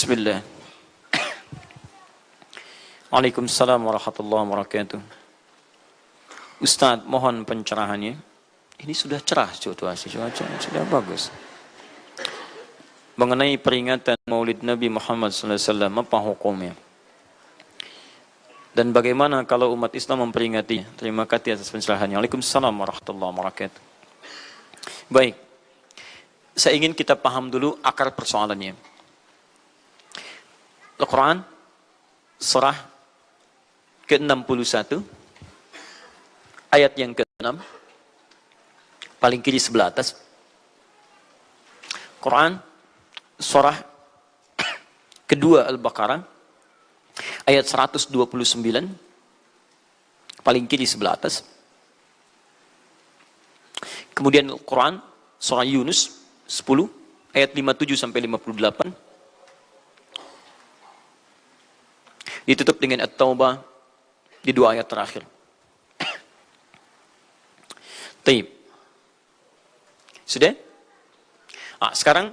Bismillah. Waalaikumsalam warahmatullahi wabarakatuh. Ustadz, mohon pencerahannya. Ini sudah cerah situasi, cuaca sudah bagus. Mengenai peringatan Maulid Nabi Muhammad SAW, apa hukumnya? Dan bagaimana kalau umat Islam memperingati? Terima kasih atas pencerahannya. Waalaikumsalam warahmatullahi wabarakatuh. Baik, saya ingin kita paham dulu akar persoalannya. Al-Quran, surah ke-61, ayat yang ke-6, paling kiri sebelah atas. Quran, surah kedua Al-Baqarah, ayat 129, paling kiri sebelah atas. Kemudian Al-Quran, surah Yunus 10, ayat 57-58. Ditutup dengan At-Taubah di dua ayat terakhir. Taib. Sudah? Sekarang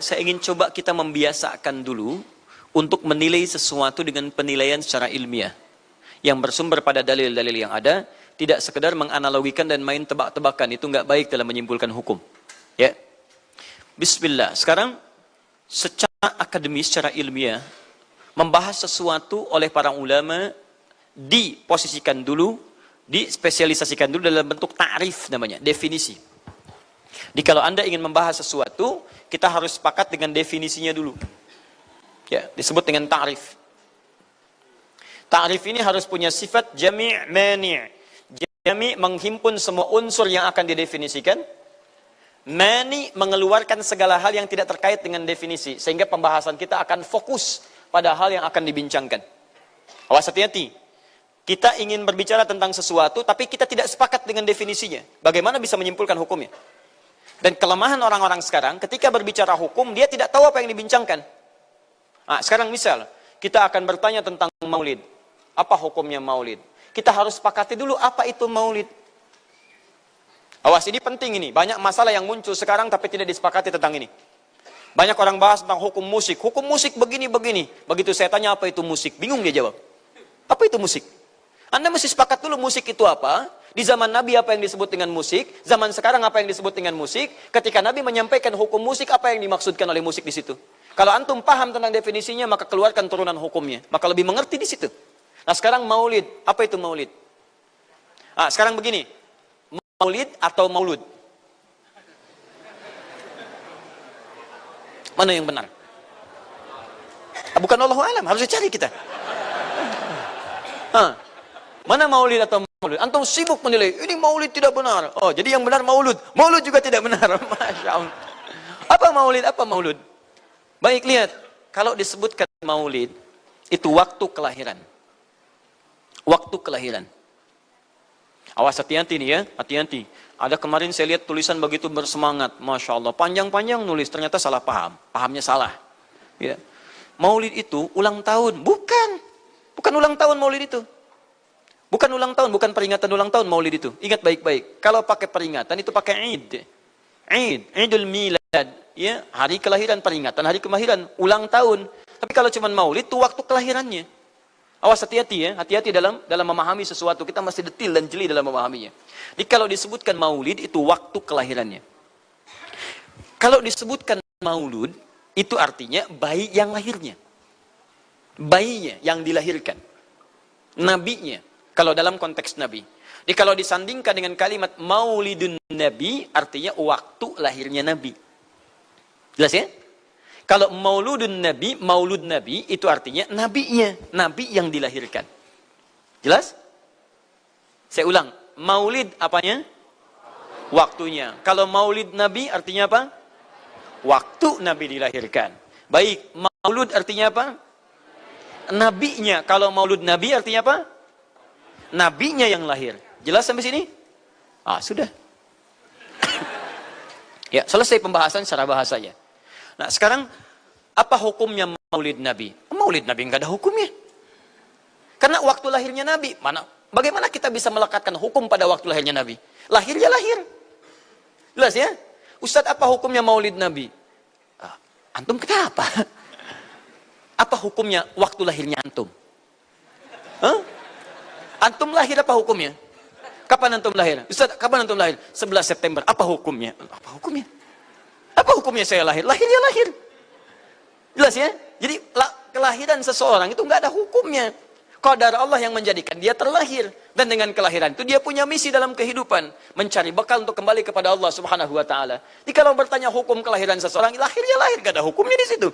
saya ingin coba kita membiasakan dulu untuk menilai sesuatu dengan penilaian secara ilmiah yang bersumber pada dalil-dalil yang ada, tidak sekedar menganalogikan dan main tebak-tebakan. Itu nggak baik dalam menyimpulkan hukum. Ya. Bismillah. Sekarang secara akademis, secara ilmiah, membahas sesuatu oleh para ulama diposisikan dulu, dispesialisasikan dulu dalam bentuk ta'rif namanya, definisi. Jadi kalau Anda ingin membahas sesuatu, kita harus sepakat dengan definisinya dulu. Ya, disebut dengan ta'rif. Ta'rif ini harus punya sifat jami' mani'. Jami' menghimpun semua unsur yang akan didefinisikan. Mani' mengeluarkan segala hal yang tidak terkait dengan definisi, sehingga pembahasan kita akan fokus pada hal yang akan dibincangkan. Awas, hati-hati. Kita ingin berbicara tentang sesuatu, tapi kita tidak sepakat dengan definisinya. Bagaimana bisa menyimpulkan hukumnya? Dan kelemahan orang-orang sekarang, ketika berbicara hukum, dia tidak tahu apa yang dibincangkan. Sekarang misal, kita akan bertanya tentang maulid. Apa hukumnya maulid? Kita harus sepakati dulu apa itu maulid. Awas, ini penting ini. Banyak masalah yang muncul sekarang, tapi tidak disepakati tentang ini. Banyak orang bahas tentang hukum musik. Hukum musik begini-begini. Begitu saya tanya apa itu musik, bingung dia jawab. Apa itu musik? Anda mesti sepakat dulu musik itu apa. Di zaman Nabi apa yang disebut dengan musik. Zaman sekarang apa yang disebut dengan musik. Ketika Nabi menyampaikan hukum musik, apa yang dimaksudkan oleh musik di situ. Kalau antum paham tentang definisinya, maka keluarkan turunan hukumnya. Maka lebih mengerti di situ. Nah sekarang maulid. Apa itu maulid? Sekarang begini. Maulid atau maulud? Mana yang benar? Bukan Allah alam, harus dicari kita. Mana maulid atau maulud? Antum sibuk menilai, ini maulid tidak benar. Oh, jadi yang benar maulud. Maulud juga tidak benar. Masya Allah. Apa maulid? Apa maulud? Baik, lihat. Kalau disebutkan maulid, itu waktu kelahiran. Waktu kelahiran. Awas, hati-hati nih ya, hati-hati. Ada kemarin saya lihat tulisan begitu bersemangat, Masya Allah, panjang-panjang nulis, ternyata salah paham, pahamnya salah. Ya. Maulid itu ulang tahun, bukan ulang tahun maulid itu. Bukan ulang tahun, bukan peringatan ulang tahun maulid itu. Ingat baik-baik, kalau pakai peringatan itu pakai Idul Milad, ya, hari kelahiran, peringatan hari kelahiran, ulang tahun. Tapi kalau cuma maulid itu waktu kelahirannya. Awas, hati-hati ya, hati-hati dalam memahami sesuatu. Kita mesti detil dan jeli dalam memahaminya. Jadi kalau disebutkan maulid itu waktu kelahirannya. Kalau disebutkan maulud itu artinya bayi yang lahirnya. Bayinya yang dilahirkan. Nabinya. Kalau dalam konteks Nabi. Jadi kalau disandingkan dengan kalimat maulidun Nabi artinya waktu lahirnya Nabi. Jelas ya? Kalau maulud Nabi itu artinya nabinya, nabi yang dilahirkan. Jelas? Saya ulang, maulid apanya? Waktunya. Kalau maulid Nabi artinya apa? Waktu Nabi dilahirkan. Baik, maulud artinya apa? Nabinya. Kalau maulud Nabi artinya apa? Nabinya yang lahir. Jelas sampai sini? Sudah. Ya, selesai pembahasan secara bahasanya. Nah, sekarang apa hukumnya maulid Nabi? Maulid Nabi enggak ada hukumnya. Karena waktu lahirnya Nabi, bagaimana kita bisa melekatkan hukum pada waktu lahirnya Nabi? Lahir ya lahir. Jelas ya? Ustadz, apa hukumnya maulid Nabi? Antum kenapa? Apa hukumnya waktu lahirnya antum? Hah? Antum lahir apa hukumnya? Kapan antum lahir? Ustaz, kapan antum lahir? 11 September. Apa hukumnya? Apa hukumnya? Apa hukumnya saya lahir? Lahir ya lahir. Jelas ya? Jadi kelahiran seseorang itu nggak ada hukumnya. Qadar Allah yang menjadikan dia terlahir. Dan dengan kelahiran itu dia punya misi dalam kehidupan. Mencari bekal untuk kembali kepada Allah subhanahu wa ta'ala. Jadi kalau bertanya hukum kelahiran seseorang, lahir ya lahir. Nggak ada hukumnya di situ.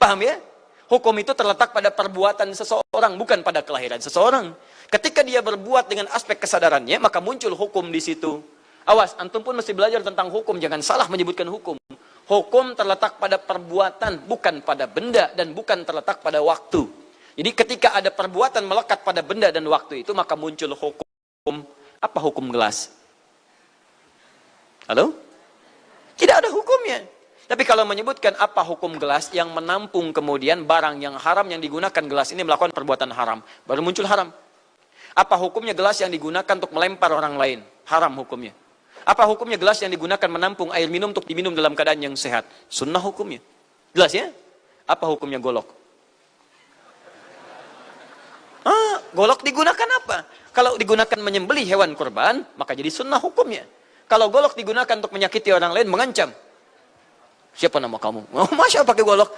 Paham ya? Hukum itu terletak pada perbuatan seseorang, bukan pada kelahiran seseorang. Ketika dia berbuat dengan aspek kesadarannya, maka muncul hukum di situ. Awas, antum pun mesti belajar tentang hukum. Jangan salah menyebutkan hukum. Hukum terletak pada perbuatan, bukan pada benda, dan bukan terletak pada waktu. Jadi ketika ada perbuatan melekat pada benda dan waktu itu, maka muncul hukum. Apa hukum gelas? Halo? Tidak ada hukumnya. Tapi kalau menyebutkan apa hukum gelas yang menampung kemudian barang yang haram yang digunakan gelas ini melakukan perbuatan haram, baru muncul haram. Apa hukumnya gelas yang digunakan untuk melempar orang lain? Haram hukumnya. Apa hukumnya gelas yang digunakan menampung air minum untuk diminum dalam keadaan yang sehat? Sunnah hukumnya. Jelas ya? Apa hukumnya golok? Golok digunakan apa? Kalau digunakan menyembelih hewan kurban, maka jadi sunnah hukumnya. Kalau golok digunakan untuk menyakiti orang lain, mengancam. Siapa nama kamu? Oh, Masya Allah pakai golok.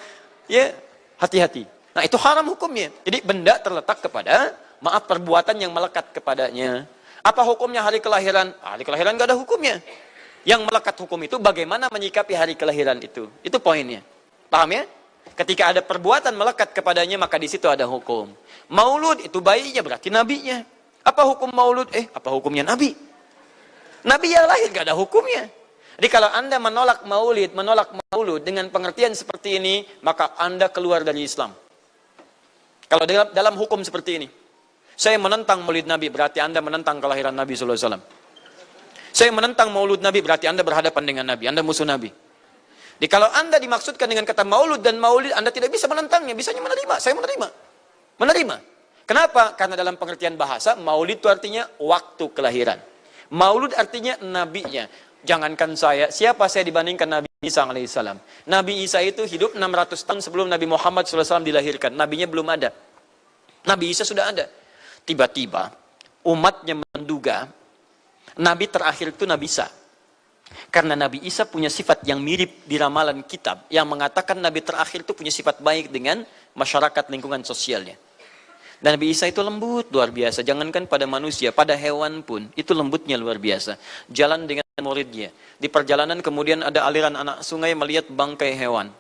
Ya, hati-hati. Nah, itu haram hukumnya. Jadi benda terletak kepada, maaf, perbuatan yang melekat kepadanya. Apa hukumnya hari kelahiran? Hari kelahiran nggak ada hukumnya. Yang melekat hukum itu bagaimana menyikapi hari kelahiran itu. Itu poinnya. Paham ya? Ketika ada perbuatan melekat kepadanya, maka di situ ada hukum. Maulud itu bayinya, berarti nabinya. Apa hukum maulud? Apa hukumnya nabi? Nabi yang lahir, gak ada hukumnya. Jadi kalau Anda menolak maulud dengan pengertian seperti ini, maka Anda keluar dari Islam. Kalau dalam hukum seperti ini, saya menentang maulid Nabi, berarti Anda menentang kelahiran Nabi SAW. Saya menentang maulud Nabi, berarti Anda berhadapan dengan Nabi, Anda musuh Nabi. Jadi kalau Anda dimaksudkan dengan kata maulud dan maulid, Anda tidak bisa menentangnya, bisanya menerima. Saya menerima. Menerima. Kenapa? Karena dalam pengertian bahasa, maulid itu artinya waktu kelahiran. Maulud artinya nabinya. Jangankan saya, siapa saya dibandingkan Nabi Isa alaihissalam? Nabi Isa itu hidup 600 tahun sebelum Nabi Muhammad SAW dilahirkan. Nabinya belum ada. Nabi Isa sudah ada. Tiba-tiba, umatnya menduga, Nabi terakhir itu Nabi Isa. Karena Nabi Isa punya sifat yang mirip di ramalan kitab, yang mengatakan Nabi terakhir itu punya sifat baik dengan masyarakat lingkungan sosialnya. Dan Nabi Isa itu lembut luar biasa, jangankan pada manusia, pada hewan pun, itu lembutnya luar biasa. Jalan dengan muridnya. Di perjalanan kemudian ada aliran anak sungai melihat bangkai hewan.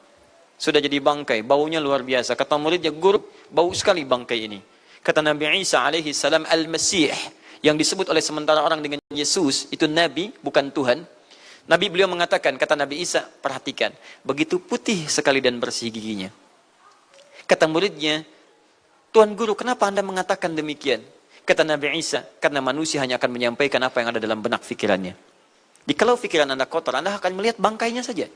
Sudah jadi bangkai, baunya luar biasa. Kata muridnya, guru, bau sekali bangkai ini. Kata Nabi Isa alaihi salam, Al-Masih, yang disebut oleh sementara orang dengan Yesus, itu Nabi, bukan Tuhan. Nabi beliau mengatakan, kata Nabi Isa, perhatikan, begitu putih sekali dan bersih giginya. Kata muridnya, Tuan Guru, kenapa Anda mengatakan demikian? Kata Nabi Isa, karena manusia hanya akan menyampaikan apa yang ada dalam benak pikirannya. Jadi kalau pikiran Anda kotor, Anda akan melihat bangkainya saja.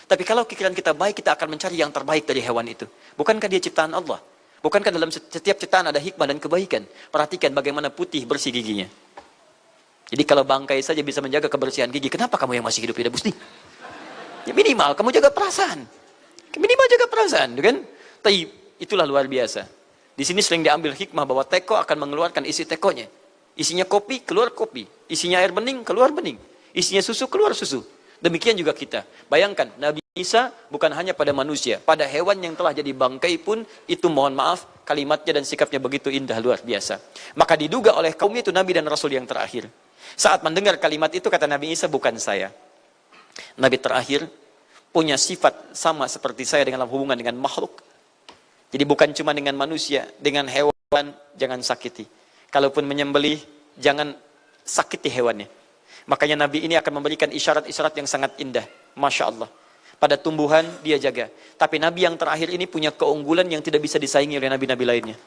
Tapi kalau pikiran kita baik, kita akan mencari yang terbaik dari hewan itu. Bukankah dia ciptaan Allah? Bukankah dalam setiap ciptaan ada hikmah dan kebaikan? Perhatikan bagaimana putih bersih giginya. Jadi kalau bangkai saja bisa menjaga kebersihan gigi, kenapa kamu yang masih hidup tidak mesti? Ya minimal kamu jaga perasaan. Minimal jaga perasaan, kan? Tapi itulah luar biasa. Di sini sering diambil hikmah bahwa teko akan mengeluarkan isi tekonya. Isinya kopi, keluar kopi. Isinya air bening, keluar bening. Isinya susu, keluar susu. Demikian juga kita. Bayangkan, Nabi Isa bukan hanya pada manusia, pada hewan yang telah jadi bangkai pun, itu mohon maaf, kalimatnya dan sikapnya begitu indah, luar biasa. Maka diduga oleh kaumnya itu Nabi dan Rasul yang terakhir. Saat mendengar kalimat itu, kata Nabi Isa, bukan saya. Nabi terakhir punya sifat sama seperti saya dalam hubungan dengan makhluk. Jadi bukan cuma dengan manusia, dengan hewan, jangan sakiti. Kalaupun menyembelih, jangan sakiti hewannya. Makanya Nabi ini akan memberikan isyarat-isyarat yang sangat indah. Masya Allah. Pada tumbuhan, dia jaga. Tapi Nabi yang terakhir ini punya keunggulan yang tidak bisa disaingi oleh Nabi-Nabi lainnya.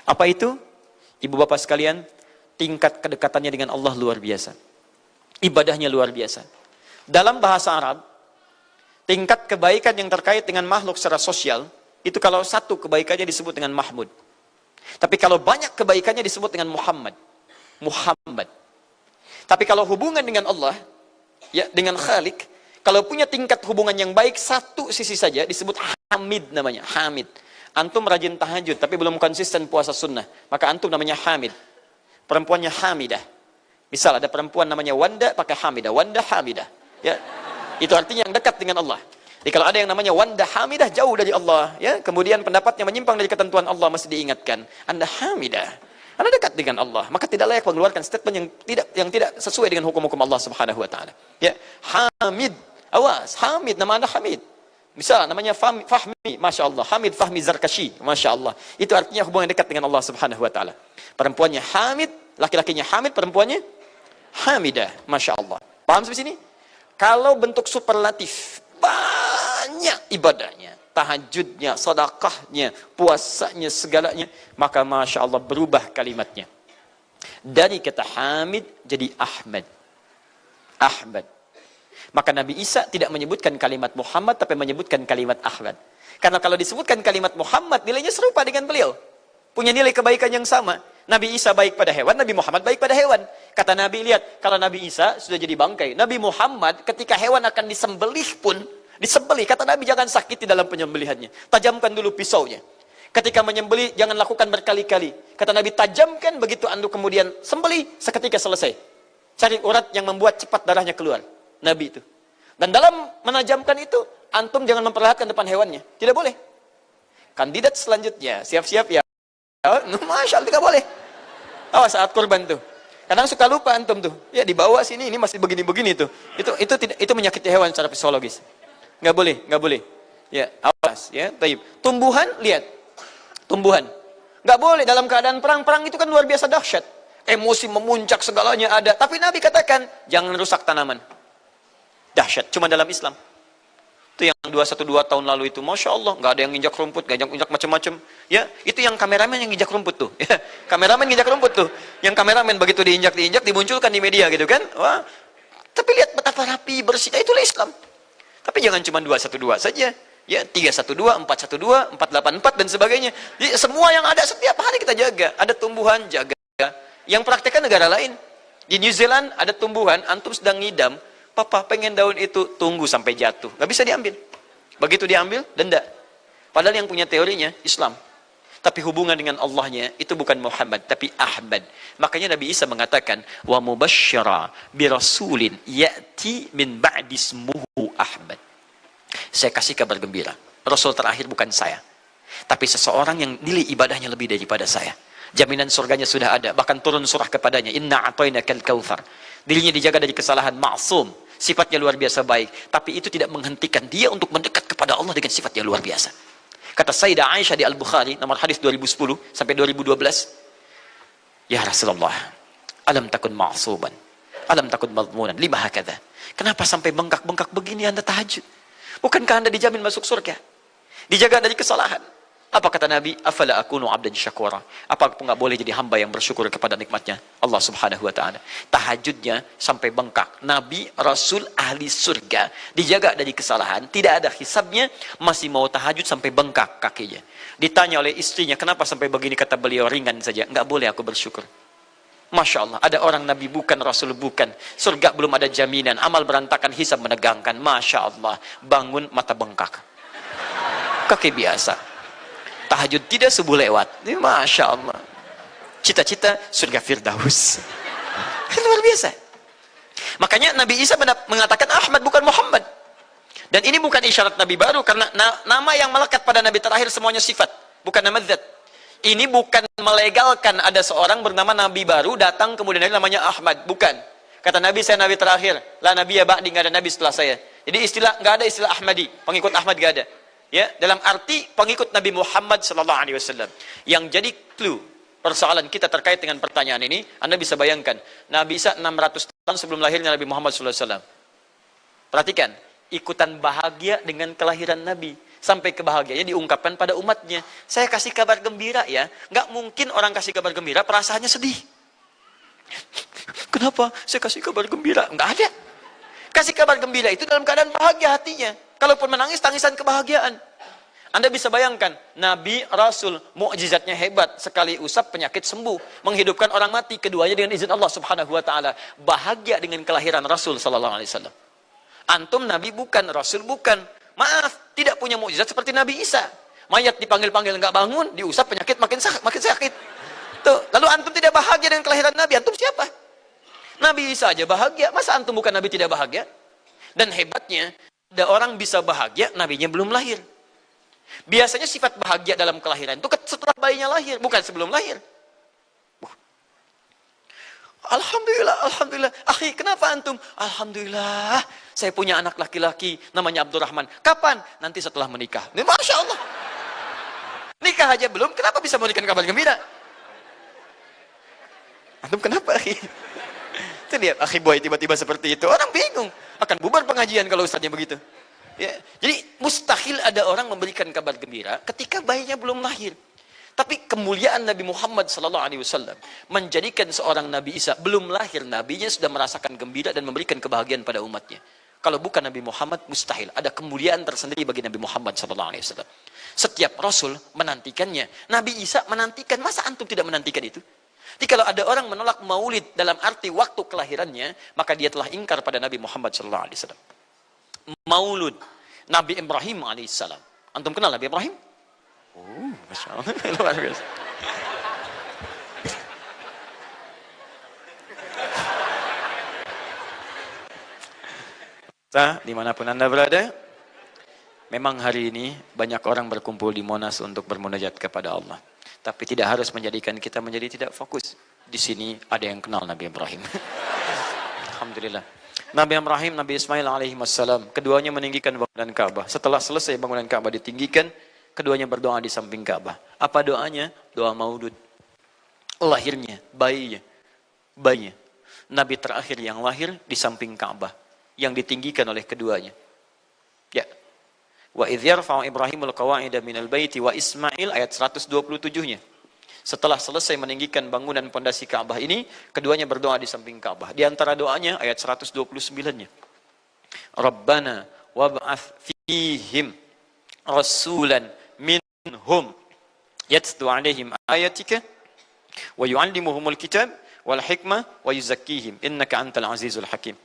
Apa itu? Ibu bapak sekalian, tingkat kedekatannya dengan Allah luar biasa. Ibadahnya luar biasa. Dalam bahasa Arab, tingkat kebaikan yang terkait dengan makhluk secara sosial, itu kalau satu kebaikannya disebut dengan Mahmud. Tapi kalau banyak kebaikannya disebut dengan Muhammad. Muhammad. Tapi kalau hubungan dengan Allah, ya dengan Khalik, kalau punya tingkat hubungan yang baik, satu sisi saja disebut Hamid namanya. Hamid. Antum rajin tahajud, tapi belum konsisten puasa sunnah. Maka antum namanya Hamid. Perempuannya Hamidah. Misal ada perempuan namanya Wanda, pakai Hamidah. Wanda Hamidah. Ya, itu artinya yang dekat dengan Allah. Jadi kalau ada yang namanya Wanda Hamidah, jauh dari Allah. Ya, kemudian pendapatnya menyimpang dari ketentuan Allah, mesti diingatkan. Anda Hamidah. Anda dekat dengan Allah. Maka tidak layak mengeluarkan statement yang tidak sesuai dengan hukum-hukum Allah Subhanahu Wa Taala. Ya, Hamid. Awas, Hamid, nama Anda Hamid. Misal namanya Fahmi, Masya Allah. Hamid Fahmi Zarkashi, Masya Allah. Itu artinya hubungan dekat dengan Allah Subhanahu Wa Taala. Perempuannya Hamid, laki-lakinya Hamid, perempuannya Hamidah, Masya Allah. Paham sampai sini? Kalau bentuk superlatif, banyak ibadahnya, tahajudnya, sedekahnya, puasanya, segalanya, maka Masya Allah berubah kalimatnya. Dari kata Hamid jadi Ahmad. Ahmad. Maka Nabi Isa tidak menyebutkan kalimat Muhammad, tapi menyebutkan kalimat Ahmad. Karena kalau disebutkan kalimat Muhammad, nilainya serupa dengan beliau. Punya nilai kebaikan yang sama. Nabi Isa baik pada hewan, Nabi Muhammad baik pada hewan. Kata Nabi, lihat, kalau Nabi Isa sudah jadi bangkai. Nabi Muhammad ketika hewan akan disembelih pun, disembelih. Kata Nabi, jangan sakiti dalam penyembelihannya. Tajamkan dulu pisaunya. Ketika menyembelih, jangan lakukan berkali-kali. Kata Nabi, tajamkan, begitu anda kemudian sembelih, seketika selesai. Cari urat yang membuat cepat darahnya keluar. Nabi itu. Dan dalam menajamkan itu, antum jangan memperlihatkan depan hewannya. Tidak boleh. Kandidat selanjutnya, siap-siap ya. Masya Allah, tidak boleh. Awas saat kurban tuh. Kadang suka lupa antum tuh. Ya dibawa sini, ini masih begini-begini tuh. Itu menyakiti hewan secara psikologis. Nggak boleh, nggak boleh. Ya, awas ya. Taib. Tumbuhan, lihat. Tumbuhan. Nggak boleh dalam keadaan perang itu kan luar biasa dahsyat. Emosi memuncak, segalanya ada. Tapi Nabi katakan, jangan rusak tanaman. Dahsyat, cuma dalam Islam. Itu yang 212 tahun lalu itu, Masya Allah, nggak ada yang injak rumput, nggak injak macam-macam. Ya, itu yang kameramen yang injak rumput tuh. Ya, kameramen injak rumput tuh. Yang kameramen begitu diinjak, dimunculkan di media gitu kan. Wah, tapi lihat betapa rapi, bersih. Itulah Islam. Tapi jangan cuma 212 saja. Ya, 312, 412, 484 dan sebagainya. Jadi, semua yang ada setiap hari kita jaga. Ada tumbuhan, jaga. Yang praktekkan negara lain. Di New Zealand ada tumbuhan, antum sedang ngidam. Papa pengen daun itu, tunggu sampai jatuh. Gak bisa diambil. Begitu diambil, denda. Padahal yang punya teorinya Islam. Tapi hubungan dengan Allahnya itu bukan Muhammad, tapi Ahmad. Makanya Nabi Isa mengatakan, wa mubasysyara bi rasulin ya'ti min ba'di ismuhu Ahmad. Saya kasih kabar gembira. Rasul terakhir bukan saya. Tapi seseorang yang nilai ibadahnya lebih daripada saya. Jaminan surganya sudah ada. Bahkan turun surah kepadanya. Inna a'tainakal kautsar. Dirinya dijaga dari kesalahan, maksum. Sifatnya luar biasa baik. Tapi itu tidak menghentikan dia untuk mendekat kepada Allah dengan sifat yang luar biasa. Kata Sayyidah Aisyah di Al-Bukhari, nomor hadis 2010 sampai 2012. Ya Rasulullah, alam takun ma'suban. Alam takun madmunan. Lima hakadha. Kenapa sampai bengkak-bengkak begini anda tahajud? Bukankah anda dijamin masuk surga? Dijaga dari kesalahan. Apa kata Nabi? Afala akunu abdan syakura. Apa aku nggak boleh jadi hamba yang bersyukur kepada nikmatnya Allah Subhanahu Wa Taala. Tahajudnya sampai bengkak. Nabi, Rasul, ahli surga, dijaga dari kesalahan, tidak ada hisabnya, masih mau tahajud sampai bengkak kakinya. Ditanya oleh istrinya, kenapa sampai begini? Kata beliau, ringan saja. Nggak boleh aku bersyukur. Masya Allah, ada orang Nabi bukan, Rasul bukan. Surga belum ada jaminan, amal berantakan, hisab menegangkan. Masya Allah, bangun mata bengkak. Kaki biasa. Tahajud tidak subuh lewat. Ini Masya Allah. Cita-cita surga Firdaus. Luar biasa. Makanya Nabi Isa mengatakan Ahmad bukan Muhammad. Dan ini bukan isyarat Nabi baru. Karena nama yang melekat pada Nabi terakhir semuanya sifat. Bukan nama zat. Ini bukan melegalkan ada seorang bernama Nabi baru datang kemudian namanya Ahmad. Bukan. Kata Nabi, saya Nabi terakhir. La Nabi ya ba'di, nggak ada Nabi setelah saya. Jadi nggak ada istilah Ahmadi. Pengikut Ahmad nggak ada. Ya, dalam arti pengikut Nabi Muhammad sallallahu alaihi wasallam. Yang jadi clue persoalan kita terkait dengan pertanyaan ini, Anda bisa bayangkan, Nabi Isa 600 tahun sebelum lahirnya Nabi Muhammad sallallahu alaihi wasallam. Perhatikan, ikutan bahagia dengan kelahiran Nabi. Sampai kebahagiaannya diungkapkan pada umatnya. Saya kasih kabar gembira ya. Nggak mungkin orang kasih kabar gembira perasaannya sedih. Kenapa saya kasih kabar gembira? Nggak ada. Kasih kabar gembira itu dalam keadaan bahagia hatinya. Kalaupun menangis, tangisan kebahagiaan. Anda bisa bayangkan, Nabi, Rasul, mukjizatnya hebat. Sekali usap, penyakit sembuh. Menghidupkan orang mati, keduanya dengan izin Allah Subhanahu Wa Taala. Bahagia dengan kelahiran Rasul Sallallahu Alaihi Wasallam. Antum Nabi bukan, Rasul bukan. Maaf, tidak punya mukjizat seperti Nabi Isa. Mayat dipanggil-panggil nggak bangun, diusap penyakit makin sakit. Tuh, lalu antum tidak bahagia dengan kelahiran Nabi, antum siapa? Nabi Isa aja bahagia, masa antum bukan Nabi tidak bahagia? Dan hebatnya, ada orang bisa bahagia, nabinya belum lahir. Biasanya sifat bahagia dalam kelahiran itu setelah bayinya lahir, bukan sebelum lahir. Alhamdulillah, alhamdulillah. Akhi, kenapa antum? Alhamdulillah, saya punya anak laki-laki, namanya Abdurrahman. Kapan? Nanti setelah menikah. Ini Masya Allah. Nikah aja belum, kenapa bisa memberikan kabar gembira? Antum kenapa, akhi? Itu lihat, akhi boy tiba-tiba seperti itu. Orang bingung. Akan bubar pengajian kalau ustaznya begitu. Ya. Jadi, mustahil ada orang memberikan kabar gembira ketika bayinya belum lahir. Tapi kemuliaan Nabi Muhammad SAW menjadikan seorang Nabi Isa belum lahir, nabinya sudah merasakan gembira dan memberikan kebahagiaan pada umatnya. Kalau bukan Nabi Muhammad, mustahil. Ada kemuliaan tersendiri bagi Nabi Muhammad SAW. Setiap Rasul menantikannya. Nabi Isa menantikan. Masa antum tidak menantikan itu? Jadi kalau ada orang menolak maulid dalam arti waktu kelahirannya, maka dia telah ingkar pada Nabi Muhammad SAW. Maulud Nabi Ibrahim AS. Antum kenal Nabi Ibrahim? Oh, Masya Allah. Luar biasa. Dimanapun Anda berada, memang hari ini banyak orang berkumpul di Monas untuk bermunajat kepada Allah. Tapi tidak harus menjadikan kita menjadi tidak fokus. Di sini ada yang kenal Nabi Ibrahim. Alhamdulillah. Nabi Ibrahim, Nabi Ismail alaihissalam, keduanya meninggikan bangunan Ka'bah. Setelah selesai bangunan Ka'bah ditinggikan, keduanya berdoa di samping Ka'bah. Apa doanya? Doa maulud. Lahirnya, bayinya. Nabi terakhir yang lahir di samping Ka'bah, yang ditinggikan oleh keduanya. Ya. Wa idh yarfa'u Ibrahimul qawa'ida minal baiti wa Ismail, ayat 127-nya. Setelah selesai meninggikan bangunan pondasi Ka'bah ini, keduanya berdoa di samping Ka'bah. Di antara doanya ayat 129-nya. Rabbana wab'ath fihim rasulan minhum yatlu 'alaihim ayatika wa yu'allimuhumul kitab wal hikmah wa yuzakkihim innaka antal azizul hakim.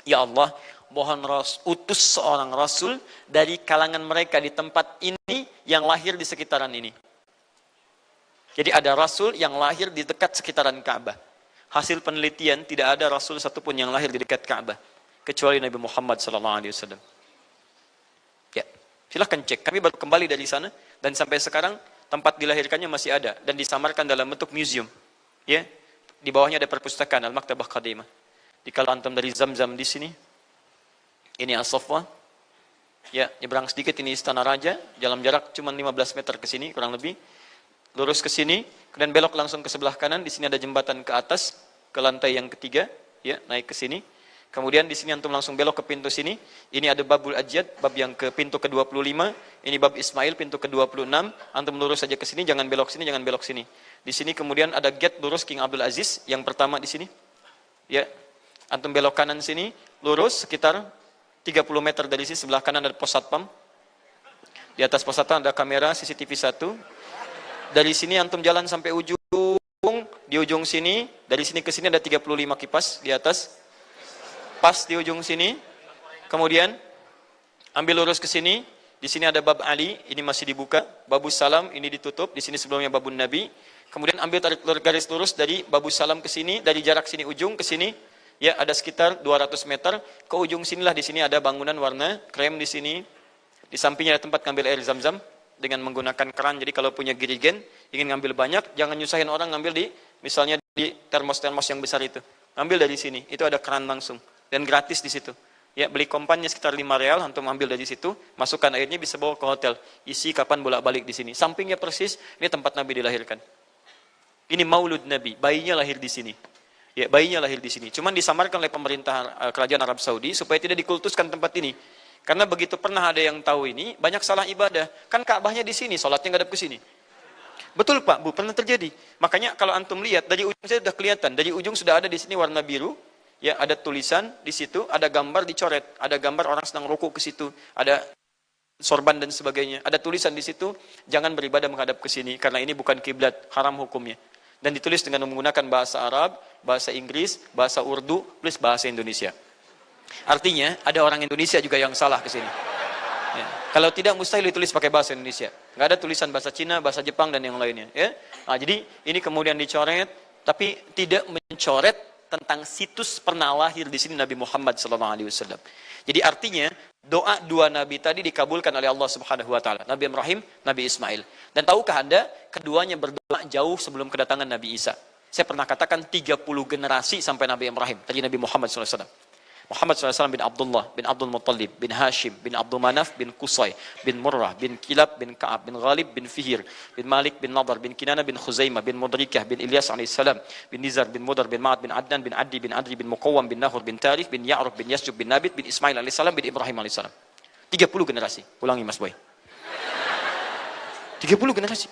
Ya Allah, mohon utus seorang rasul dari kalangan mereka di tempat ini yang lahir di sekitaran ini. Jadi ada rasul yang lahir di dekat sekitaran Ka'bah. Hasil penelitian, tidak ada rasul satupun yang lahir di dekat Ka'bah kecuali Nabi Muhammad SAW. Ya, silahkan cek. Kami baru kembali dari sana dan sampai sekarang tempat dilahirkannya masih ada dan disamarkan dalam bentuk museum. Ya, di bawahnya ada perpustakaan Al-Maktabah Qadimah. Di kalau antum dari Zamzam di sini, ini As-Safwa. Ya, nyebrang sedikit ini Istana Raja, dalam jarak cuma 15 meter ke sini kurang lebih. Lurus ke sini, kemudian belok langsung ke sebelah kanan. Di sini ada jembatan ke atas, ke lantai yang ketiga, ya, naik ke sini. Kemudian di sini antum langsung belok ke pintu sini. Ini ada Babul Ajyad, bab yang ke pintu ke-25. Ini bab Ismail, pintu ke-26. Antum lurus saja ke sini, jangan belok sini, jangan belok sini. Di sini kemudian ada gate lurus King Abdul Aziz, yang pertama di sini. Ya, antum belok kanan sini, lurus sekitar 30 meter dari sini, sebelah kanan ada pos satpam. Di atas pos satpam ada kamera CCTV 1. Dari sini antum jalan sampai ujung, di ujung sini, dari sini ke sini ada 35 kipas di atas. Pas di ujung sini. Kemudian ambil lurus ke sini, di sini ada bab Ali, ini masih dibuka. Babus Salam ini ditutup, di sini sebelumnya babun Nabi. Kemudian ambil tarik garis lurus dari Babus Salam ke sini, dari jarak sini ujung ke sini, ya ada sekitar 200 meter. Ke ujung sinilah, di sini ada bangunan warna krem di sini. Di sampingnya ada tempat ngambil air Zam-Zam dengan menggunakan keran. Jadi kalau punya girigen, ingin ngambil banyak, jangan nyusahin orang ngambil di, misalnya di termos-termos yang besar itu. Ngambil dari sini, itu ada keran langsung. Dan gratis di situ. Ya, beli kompannya sekitar 5 real, untuk ambil dari situ, masukkan airnya, bisa bawa ke hotel. Isi kapan bolak-balik di sini. Sampingnya persis, ini tempat Nabi dilahirkan. Ini maulud Nabi, bayinya lahir di sini. Ya, bayinya lahir di sini. Cuman disamarkan oleh pemerintah kerajaan Arab Saudi, supaya tidak dikultuskan tempat ini. Karena begitu pernah ada yang tahu ini, banyak salah ibadah. Kan Ka'bahnya di sini, sholatnya ngadep ke sini. Betul Pak, Bu, pernah terjadi. Makanya kalau antum lihat, dari ujung saya sudah kelihatan. Dari ujung sudah ada di sini warna biru. Ya, ada tulisan di situ, ada gambar dicoret. Ada gambar orang sedang rukuk ke situ. Ada sorban dan sebagainya. Ada tulisan di situ, jangan beribadah menghadap ke sini. Karena ini bukan kiblat, haram hukumnya. Dan ditulis dengan menggunakan bahasa Arab, bahasa Inggris, bahasa Urdu, plus bahasa Indonesia. Artinya, ada orang Indonesia juga yang salah ke sini. Ya. Kalau tidak, mustahil ditulis pakai bahasa Indonesia. Nggak ada tulisan bahasa Cina, bahasa Jepang, dan yang lainnya. Ya. Nah, jadi ini kemudian dicoret, tapi tidak mencoret tentang situs pernah lahir di sini Nabi Muhammad SAW. Jadi artinya doa dua nabi tadi dikabulkan oleh Allah Subhanahu wa taala. Nabi Ibrahim, Nabi Ismail. Dan tahukah Anda, keduanya berdoa jauh sebelum kedatangan Nabi Isa. Saya pernah katakan 30 generasi sampai Nabi Ibrahim, tadi Nabi Muhammad SAW. Muhammad SAW bin Abdullah, bin Abdul Muttalib, bin Hashim, bin Abdul Manaf, bin Qusay, bin Murrah, bin Kilab, bin Ka'ab, bin Ghalib, bin Fihir, bin Malik, bin Nadar, bin Kinana, bin Khuzaimah, bin Mudrikah, bin Ilyas alaihissalam, bin Nizar, bin Mudar, bin Ma'ad, bin Adnan, bin Addi, bin Adri, bin Muqawwam, bin Nahur, bin Tarikh, bin Ya'ruf, bin Yasjub, bin Nabit, bin Ismail alaihissalam, bin Ibrahim alaihissalam. 30 generasi. Ulangi Mas Boy. 30 generasi.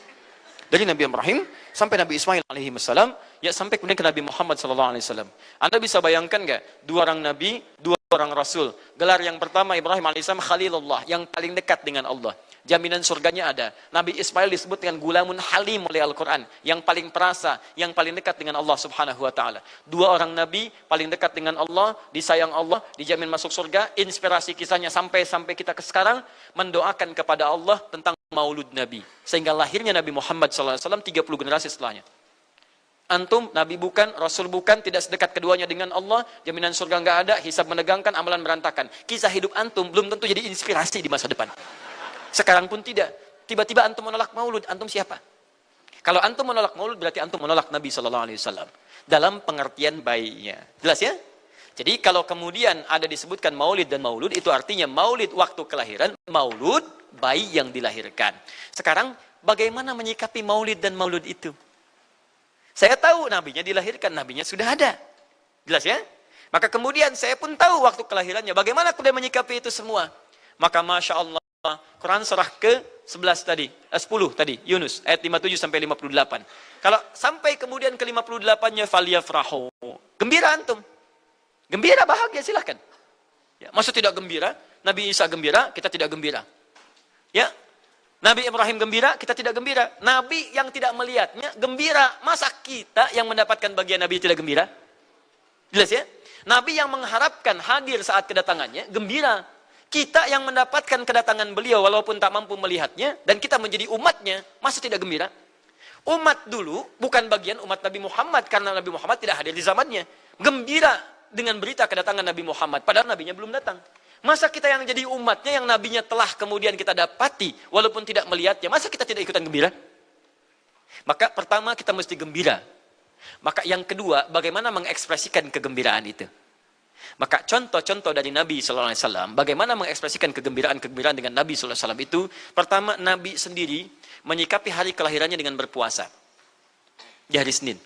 Dari Nabi Ibrahim sampai Nabi Ismail alaihi wassalam, ya sampai kemudian ke Nabi Muhammad sallallahu alaihi wasallam. Anda bisa bayangkan nggak? Dua orang nabi, dua orang rasul. Gelar yang pertama Ibrahim alaihissalam Khalilullah, yang paling dekat dengan Allah. Jaminan surganya ada. Nabi Ismail disebut dengan gulamun halim oleh Al-Quran, yang paling perasa, yang paling dekat dengan Allah Subhanahu wa taala. Dua orang nabi paling dekat dengan Allah, disayang Allah, dijamin masuk surga. Inspirasi kisahnya sampai kita ke sekarang mendoakan kepada Allah tentang maulud Nabi, sehingga lahirnya Nabi Muhammad SAW 30 generasi setelahnya. Antum, Nabi bukan, Rasul bukan, tidak sedekat keduanya dengan Allah, jaminan surga nggak ada, hisab menegangkan, amalan berantakan. Kisah hidup antum belum tentu jadi inspirasi di masa depan. Sekarang pun tidak. Tiba-tiba antum menolak maulud, antum siapa? Kalau antum menolak maulud, berarti antum menolak Nabi SAW. Dalam pengertian baiknya. Jelas ya? Jadi kalau kemudian ada disebutkan maulid dan maulud, itu artinya maulid waktu kelahiran, maulud bayi yang dilahirkan. Sekarang bagaimana menyikapi maulid dan maulud itu? Saya tahu nabinya dilahirkan, nabinya sudah ada. Jelas ya? Maka kemudian saya pun tahu waktu kelahirannya. Bagaimana kemudian menyikapi itu semua? Maka Masya Allah, Quran surah ke-11 tadi, 10 tadi, Yunus, ayat 57 sampai 58. Kalau sampai kemudian ke 58-nya, faliyafrahu. Gembira antum. Gembira, bahagia, silahkan. Ya, maksud tidak gembira, Nabi Isa gembira, kita tidak gembira. Ya, Nabi Ibrahim gembira, kita tidak gembira. Nabi yang tidak melihatnya gembira. Masa kita yang mendapatkan bagian Nabi tidak gembira? Jelas ya? Nabi yang mengharapkan hadir saat kedatangannya gembira. Kita yang mendapatkan kedatangan beliau walaupun tak mampu melihatnya, dan kita menjadi umatnya, masa tidak gembira? Umat dulu bukan bagian umat Nabi Muhammad, karena Nabi Muhammad tidak hadir di zamannya. Gembira dengan berita kedatangan Nabi Muhammad, padahal nabinya belum datang. Masa kita yang jadi umatnya, yang nabinya telah kemudian kita dapati, walaupun tidak melihatnya, masa kita tidak ikutan gembira? Maka pertama kita mesti gembira. Maka yang kedua, bagaimana mengekspresikan kegembiraan itu? Maka contoh-contoh dari Nabi SAW, bagaimana mengekspresikan kegembiraan-kegembiraan dengan Nabi SAW itu, pertama Nabi sendiri menyikapi hari kelahirannya dengan berpuasa. Di hari Senin.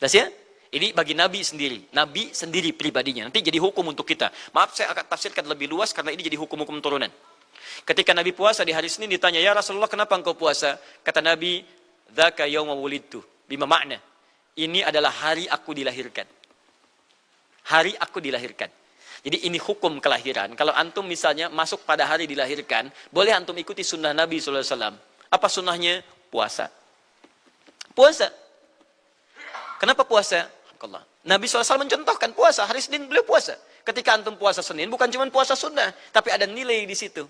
Jelas ya? Ini bagi Nabi sendiri pribadinya. Nanti jadi hukum untuk kita. Maaf, saya akan tafsirkan lebih luas karena ini jadi hukum-hukum turunan. Ketika Nabi puasa di hari Senin ditanya, "Ya Rasulullah, kenapa engkau puasa?" Kata Nabi, "Dzaka yauma wulidtu." Bima makna? Ini adalah hari aku dilahirkan. Hari aku dilahirkan. Jadi ini hukum kelahiran. Kalau antum misalnya masuk pada hari dilahirkan, boleh antum ikuti sunnah Nabi SAW. Apa sunnahnya? Puasa. Puasa. Kenapa puasa? Nabi SAW mencontohkan puasa. Hari Senin beliau puasa. Ketika antum puasa Senin, bukan cuma puasa sunnah, tapi ada nilai di situ.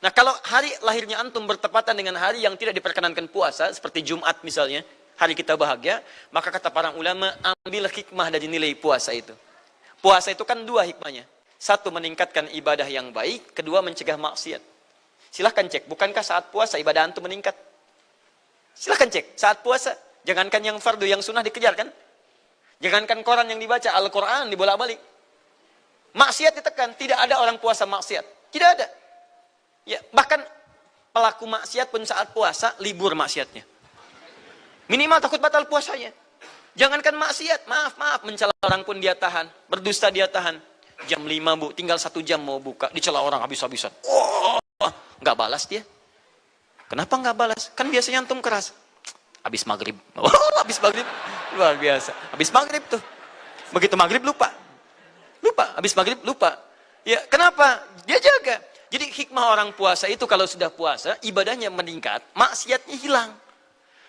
Nah, kalau hari lahirnya antum bertepatan dengan hari yang tidak diperkenankan puasa, seperti Jumat misalnya, hari kita bahagia, maka kata para ulama, ambil hikmah dari nilai puasa itu. Puasa itu kan dua hikmahnya. Satu, meningkatkan ibadah yang baik. Kedua, mencegah maksiat. Silahkan cek, bukankah saat puasa ibadah antum meningkat? Silahkan cek, saat puasa. Jangankan yang fardu, yang sunnah dikejar kan? Jangankan koran yang dibaca, Al-Quran dibolak-balik. Maksiat ditekan, tidak ada orang puasa maksiat. Tidak ada. Ya, bahkan pelaku maksiat pun saat puasa, libur maksiatnya. Minimal takut batal puasanya. Jangankan maksiat, maaf, mencela orang pun dia tahan. Berdusta dia tahan. Jam 5 bu, tinggal 1 jam mau buka, dicela orang habis-habisan. Oh, nggak balas dia. Kenapa nggak balas? Kan biasanya antum keras. Habis maghrib. Oh, habis maghrib. Luar biasa. Habis maghrib tuh. Begitu maghrib lupa. Habis maghrib lupa. Ya, kenapa? Dia jaga. Jadi hikmah orang puasa itu kalau sudah puasa, ibadahnya meningkat, maksiatnya hilang.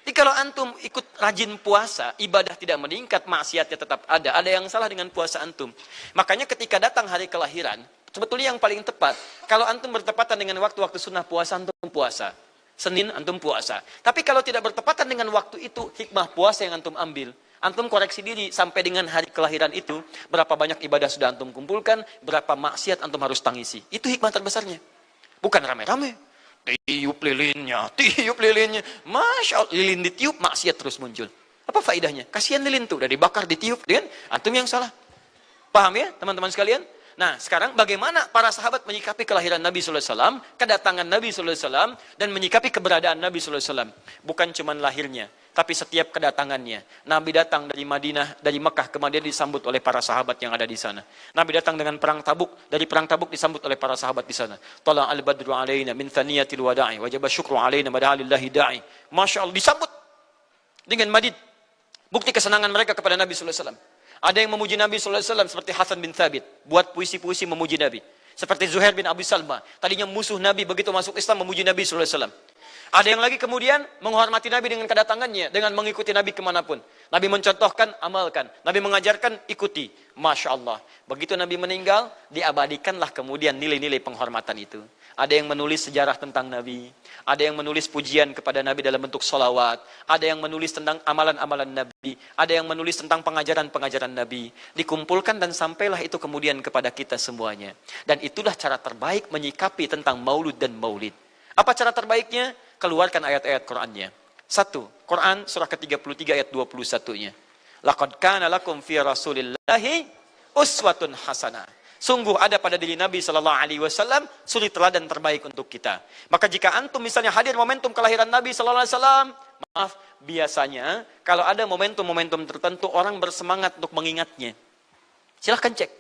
Jadi kalau antum ikut rajin puasa, ibadah tidak meningkat, maksiatnya tetap ada. Ada yang salah dengan puasa antum. Makanya ketika datang hari kelahiran, sebetulnya yang paling tepat, kalau antum bertepatan dengan waktu-waktu sunnah puasa, antum puasa. Senin antum puasa. Tapi kalau tidak bertepatan dengan waktu itu, hikmah puasa yang antum ambil. Antum koreksi diri sampai dengan hari kelahiran itu, berapa banyak ibadah sudah antum kumpulkan, berapa maksiat antum harus tangisi. Itu hikmah terbesarnya. Bukan rame-rame. Tiup lilinnya. Masya Allah, lilin ditiup, maksiat terus muncul. Apa faedahnya? Kasihan lilin tuh, udah dibakar, ditiup, kan? Antum yang salah. Paham ya, teman-teman sekalian? Nah, sekarang bagaimana para sahabat menyikapi kelahiran Nabi sallallahu alaihi wasallam, kedatangan Nabi sallallahu alaihi wasallam, dan menyikapi keberadaan Nabi sallallahu alaihi wasallam. Bukan cuma lahirnya, tapi setiap kedatangannya. Nabi datang dari Madinah, dari Mekah ke Madinah disambut oleh para sahabat yang ada di sana. Nabi datang dengan perang Tabuk, dari perang Tabuk disambut oleh para sahabat di sana. Tala al-badru alaina min thaniyatil wada'i, wajaba syukru alaina mada'alillahi da'i. Masya Allah, disambut dengan madid. Bukti kesenangan mereka kepada Nabi sallallahu alaihi wasallam. Ada yang memuji Nabi sallallahu alaihi wasallam seperti Hasan bin Thabit, buat puisi-puisi memuji Nabi. Seperti Zuhair bin Abi Salma, tadinya musuh Nabi, begitu masuk Islam memuji Nabi sallallahu alaihi wasallam. Ada yang lagi kemudian menghormati Nabi dengan kedatangannya, dengan mengikuti Nabi kemanapun. Nabi mencontohkan, amalkan. Nabi mengajarkan, ikuti. Masya Allah. Begitu Nabi meninggal, diabadikanlah kemudian nilai-nilai penghormatan itu. Ada yang menulis sejarah tentang Nabi. Ada yang menulis pujian kepada Nabi dalam bentuk sholawat. Ada yang menulis tentang amalan-amalan Nabi. Ada yang menulis tentang pengajaran-pengajaran Nabi. Dikumpulkan dan sampailah itu kemudian kepada kita semuanya. Dan itulah cara terbaik menyikapi tentang maulud dan maulid. Apa cara terbaiknya? Keluarkan ayat-ayat Qur'annya. 1. Quran surah ke-33 ayat 21-nya. Laqad kana lakum fi Rasulillahi uswatun hasanah. Sungguh ada pada diri Nabi sallallahu alaihi wasallam suri teladan terbaik untuk kita. Maka jika antum misalnya hadir momentum kelahiran Nabi sallallahu alaihi wasallam, maaf, biasanya kalau ada momentum-momentum tertentu orang bersemangat untuk mengingatnya. Silahkan cek.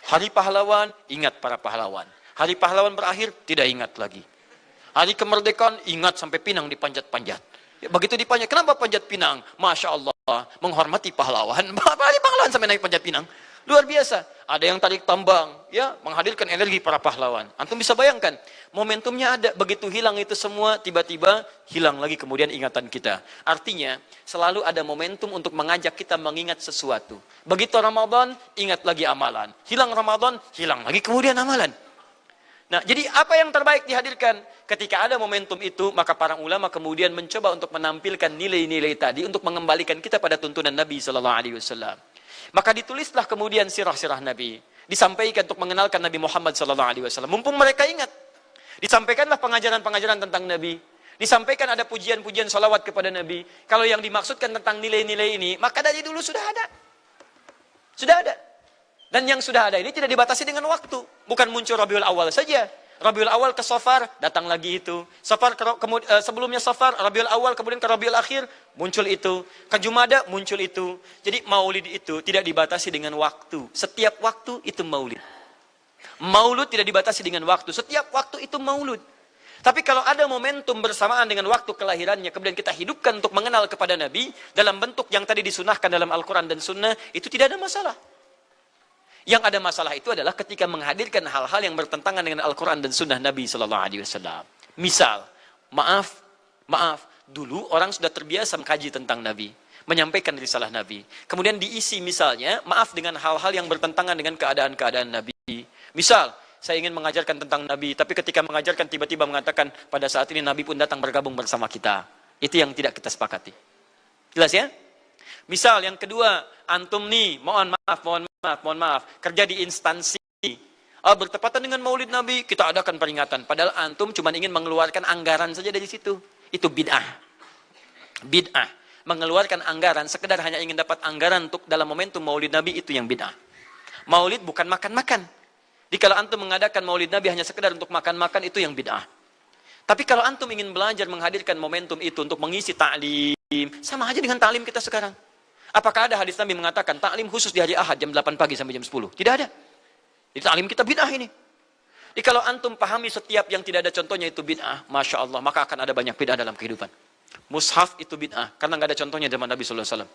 Hari pahlawan, ingat para pahlawan. Hari pahlawan berakhir, tidak ingat lagi. Hari kemerdekaan, ingat sampai pinang dipanjat-panjat. Ya, begitu dipanjat, kenapa panjat pinang? Masya Allah, menghormati pahlawan. Hari pahlawan sampai naik panjat pinang. Luar biasa. Ada yang tarik tambang, ya, menghadirkan energi para pahlawan. Antum bisa bayangkan, momentumnya ada, begitu hilang itu semua, tiba-tiba hilang lagi kemudian ingatan kita. Artinya, selalu ada momentum untuk mengajak kita mengingat sesuatu. Begitu Ramadan, ingat lagi amalan. Hilang Ramadan, hilang lagi kemudian amalan. Nah, jadi apa yang terbaik dihadirkan? Ketika ada momentum itu, maka para ulama kemudian mencoba untuk menampilkan nilai-nilai tadi untuk mengembalikan kita pada tuntunan Nabi sallallahu alaihi wasallam. Maka ditulislah kemudian sirah-sirah Nabi, disampaikan untuk mengenalkan Nabi Muhammad sallallahu alaihi wasallam. Mumpung mereka ingat, disampaikanlah pengajaran-pengajaran tentang Nabi. Disampaikan ada pujian-pujian salawat kepada Nabi. Kalau yang dimaksudkan tentang nilai-nilai ini, maka dari dulu sudah ada. Sudah ada. Dan yang sudah ada ini tidak dibatasi dengan waktu. Bukan muncul Rabiul Awal saja. Rabiul Awal ke Safar, datang lagi itu. Safar sebelumnya Safar, Rabiul Awal, kemudian ke Rabiul Akhir, muncul itu. Ke Jumada, muncul itu. Jadi maulid itu tidak dibatasi dengan waktu. Setiap waktu itu maulid. Maulud tidak dibatasi dengan waktu. Setiap waktu itu maulud. Tapi kalau ada momentum bersamaan dengan waktu kelahirannya, kemudian kita hidupkan untuk mengenal kepada Nabi, dalam bentuk yang tadi disunahkan dalam Al-Quran dan Sunnah, itu tidak ada masalah. Yang ada masalah itu adalah ketika menghadirkan hal-hal yang bertentangan dengan Al-Quran dan Sunnah Nabi Sallallahu Alaihi Wasallam. Misal, maaf, dulu orang sudah terbiasa mengkaji tentang Nabi, menyampaikan risalah Nabi. Kemudian diisi misalnya, maaf, dengan hal-hal yang bertentangan dengan keadaan-keadaan Nabi. Misal, saya ingin mengajarkan tentang Nabi, tapi ketika mengajarkan tiba-tiba mengatakan pada saat ini Nabi pun datang bergabung bersama kita. Itu yang tidak kita sepakati. Jelas ya? Misal yang kedua, antum nih, mohon maaf, kerja di instansi. Bertepatan dengan Maulid Nabi, kita adakan peringatan. Padahal antum cuma ingin mengeluarkan anggaran saja dari situ. Itu bid'ah. Bid'ah. Mengeluarkan anggaran, sekedar hanya ingin dapat anggaran untuk dalam momentum Maulid Nabi, itu yang bid'ah. Maulid bukan makan-makan. Jadi kalau antum mengadakan Maulid Nabi hanya sekedar untuk makan-makan, itu yang bid'ah. Tapi kalau antum ingin belajar menghadirkan momentum itu untuk mengisi ta'lim, sama aja dengan ta'lim kita sekarang. Apakah ada hadis Nabi mengatakan ta'lim khusus di hari Ahad jam 8 pagi sampai jam 10? Tidak ada. Jadi ta'lim kita bid'ah ini. Jadi kalau antum pahami setiap yang tidak ada contohnya itu bid'ah, Masya Allah, maka akan ada banyak bid'ah dalam kehidupan. Mushaf itu bid'ah, karena nggak ada contohnya zaman Nabi Sallallahu Alaihi Wasallam.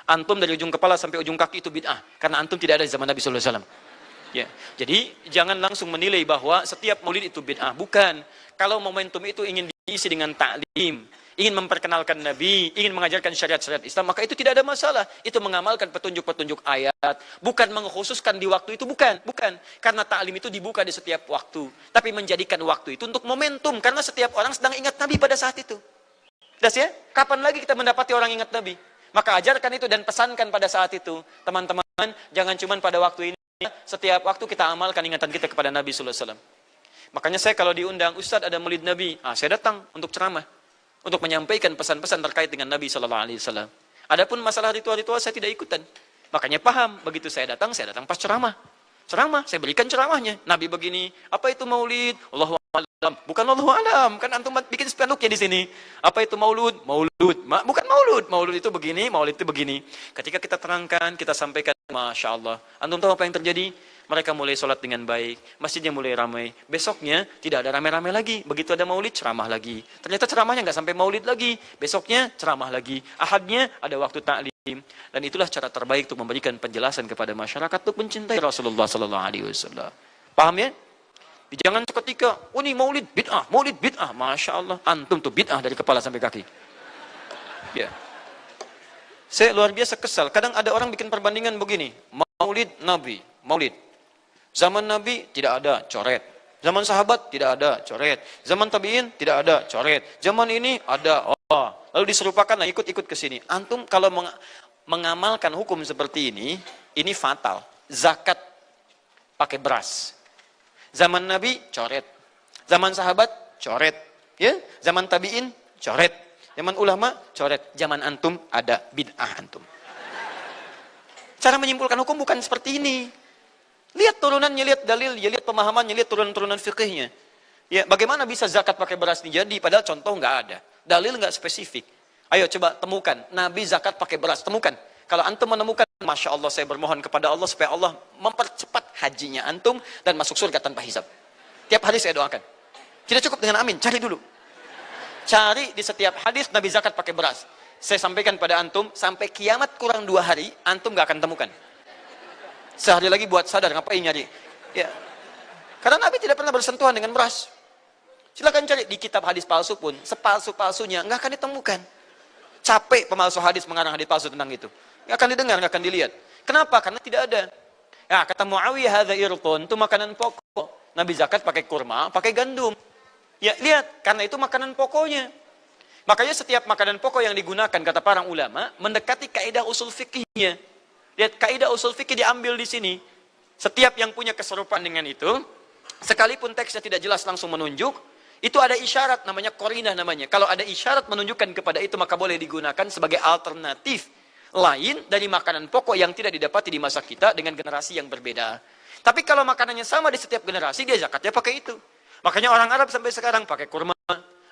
Antum dari ujung kepala sampai ujung kaki itu bid'ah, karena antum tidak ada di zaman Nabi Sallallahu Alaihi Wasallam. Ya, jadi jangan langsung menilai bahwa setiap maulid itu bid'ah. Bukan. Kalau momentum itu ingin diisi dengan ta'lim, ingin memperkenalkan Nabi, ingin mengajarkan syariat-syariat Islam, maka itu tidak ada masalah. Itu mengamalkan petunjuk-petunjuk ayat, bukan mengkhususkan di waktu itu, bukan. Karena ta'lim itu dibuka di setiap waktu, tapi menjadikan waktu itu untuk momentum, karena setiap orang sedang ingat Nabi pada saat itu. Jelas ya? Kapan lagi kita mendapati orang ingat Nabi? Maka ajarkan itu dan pesankan pada saat itu. Teman-teman, jangan cuma pada waktu ini, setiap waktu kita amalkan ingatan kita kepada Nabi sallallahu alaihi wasallam. Makanya saya kalau diundang, Ustadz ada maulid Nabi, saya datang untuk ceramah, untuk menyampaikan pesan-pesan terkait dengan Nabi sallallahu alaihi wasallam. Adapun masalah ritual-ritual saya tidak ikutan. Makanya paham, begitu saya datang pas ceramah. Ceramah, saya berikan ceramahnya. Nabi begini, apa itu maulid? Allahu a'lam. Bukan Allahu a'lam, kan antum bikin spanduknya di sini. Apa itu maulud? Maulud. Bukan maulud. Maulud itu begini, maulid itu begini. Ketika kita terangkan, kita sampaikan, Masya Allah. Antum tahu apa yang terjadi? Mereka mulai sholat dengan baik, masjidnya mulai ramai. Besoknya tidak ada ramai-ramai lagi. Begitu ada maulid, ceramah lagi. Ternyata ceramahnya nggak sampai maulid lagi. Besoknya ceramah lagi. Ahadnya ada waktu ta'lim. Dan itulah cara terbaik untuk memberikan penjelasan kepada masyarakat untuk mencintai Rasulullah Sallallahu Alaihi Wasallam. Paham ya? Jangan seketika, ini maulid bid'ah, Masya Allah. Antum tuh bid'ah dari kepala sampai kaki. Ya. Saya luar biasa kesal. Kadang ada orang bikin perbandingan begini. Maulid Nabi, maulid. Zaman Nabi tidak ada coret. Zaman sahabat tidak ada coret. Zaman tabi'in tidak ada coret. Zaman ini ada. Lalu diserupakan, ikut-ikut ke sini. Antum kalau mengamalkan hukum seperti ini fatal. Zakat pakai beras. Zaman Nabi coret. Zaman sahabat coret. Ya, zaman tabi'in coret. Zaman ulama coret. Zaman antum ada bid'ah antum. Cara menyimpulkan hukum bukan seperti ini. Lihat turunannya, lihat dalilnya, lihat pemahamannya, lihat turunan-turunan fikihnya. Ya, bagaimana bisa zakat pakai beras ini jadi? Padahal contoh nggak ada. Dalil nggak spesifik. Ayo coba temukan. Nabi zakat pakai beras. Temukan. Kalau antum menemukan, Masya Allah saya bermohon kepada Allah supaya Allah mempercepat hajinya antum dan masuk surga tanpa hisab. Tiap hari saya doakan. Tidak cukup dengan amin. Cari dulu. Cari di setiap hadis Nabi zakat pakai beras. Saya sampaikan pada antum, sampai kiamat kurang 2 hari, antum nggak akan temukan. Sehari lagi buat sadar, ngapain nyari? Ya. Karena Nabi tidak pernah bersentuhan dengan beras. Silakan cari di kitab hadis palsu pun, sepalsu-palsunya nggak akan ditemukan. Capek pemalsu hadis mengarang hadis palsu tentang itu. Nggak akan didengar, nggak akan dilihat. Kenapa? Karena tidak ada. Ya, kata Muawiyah, hadza irqun, itu makanan pokok. Nabi zakat pakai kurma, pakai gandum. Ya, lihat, karena itu makanan pokoknya. Makanya setiap makanan pokok yang digunakan, kata para ulama, mendekati kaidah usul fikihnya. Lihat, kaidah usul fikih diambil di sini. Setiap yang punya keserupaan dengan itu, sekalipun teksnya tidak jelas langsung menunjuk, itu ada isyarat, namanya qarinah namanya. Kalau ada isyarat menunjukkan kepada itu, maka boleh digunakan sebagai alternatif lain dari makanan pokok yang tidak didapati di masa kita dengan generasi yang berbeda. Tapi kalau makanannya sama di setiap generasi, dia zakatnya pakai itu. Makanya orang Arab sampai sekarang pakai kurma,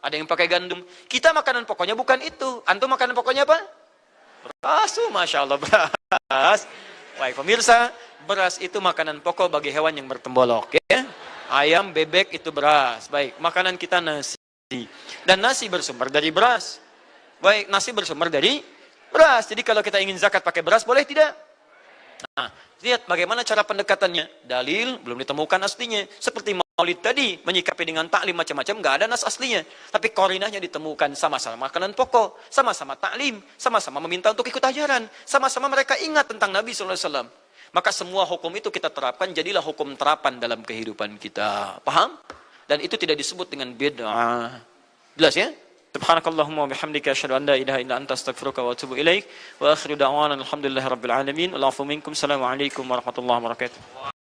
ada yang pakai gandum. Kita makanan pokoknya bukan itu. Antum makanan pokoknya apa? Beras, Masya Allah, beras. Baik pemirsa, beras itu makanan pokok bagi hewan yang bertembolok. Ya? Ayam, bebek itu beras. Baik, makanan kita nasi. Dan nasi bersumber dari beras. Baik, nasi bersumber dari beras. Jadi kalau kita ingin zakat pakai beras, boleh tidak? Nah, lihat bagaimana cara pendekatannya. Dalil belum ditemukan aslinya. Seperti maulid tadi, menyikapi dengan taklim macam-macam, nggak ada nas aslinya. Tapi korinahnya ditemukan, sama-sama makanan pokok, sama-sama taklim, sama-sama meminta untuk ikut ajaran, sama-sama mereka ingat tentang Nabi SAW. Maka semua hukum itu kita terapkan, jadilah hukum terapan dalam kehidupan kita. Paham? Dan itu tidak disebut dengan bid'ah. Jelas ya? Subhanakallahumma wa bihamdika asyhadu an la ilaha illa anta astaghfiruka wa atubu ilaik. Wa akhiru da'wana alhamdulillahirabbil alamin. Wal 'afu minkum. Assalamualaikum warahmatullahi wabarakatuh.